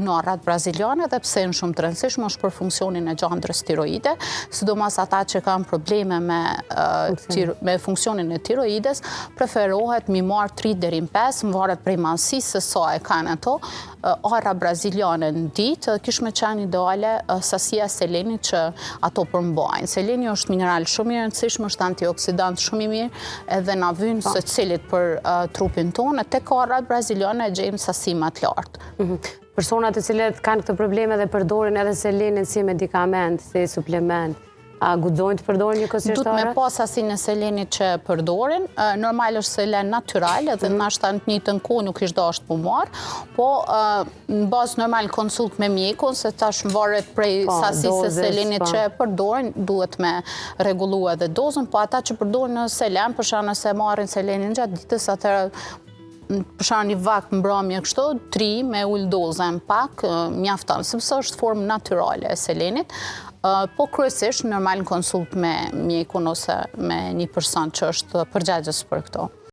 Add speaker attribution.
Speaker 1: Norrat braziliane dhe pse në shumë të rëndësishme është për funksionin e gjandrës tiroide, sidomos ata që kanë probleme me funksionin e tiroides, preferohet mi marë 3 deri në 5, më varet prej mallësisë se sa e kanë ato. Arra braziliane në ditë, kish me qenë ideale sasia selenit që ato përmbajnë. Seleni është mineral shumë i rëndësishëm, është antioksidant shumë i mirë, edhe na vyn secilit për trupin tonë, tek arrat braziliane e gjejmë sasi më të lartë.
Speaker 2: Personat të cilët kanë këtë probleme dhe përdorin edhe selenin si medikament, si suplement, a guxojnë të përdorin një kosishtare?
Speaker 1: Duhet me pas asinë e selenit që përdorin. Normal është selen natyral, edhe nashta në të njëjtën kohë nuk ishte dashur të marr, po në bazë normal konsult me mjekun, se tash varet prej sasisë së selenit që përdorin, duhet me rregullu edhe dozën, po ata që përdorin në selen, për shkak nëse marrin selenin gjatë ditës, atëherë për shkak një vakt mbrëmje kështu, 3 me ul dozën pak, mjafton, sepse është formë natyrale e selenit. Po kryesisht normal konsult me mjekun ose me një person që është përgjegjës për këto.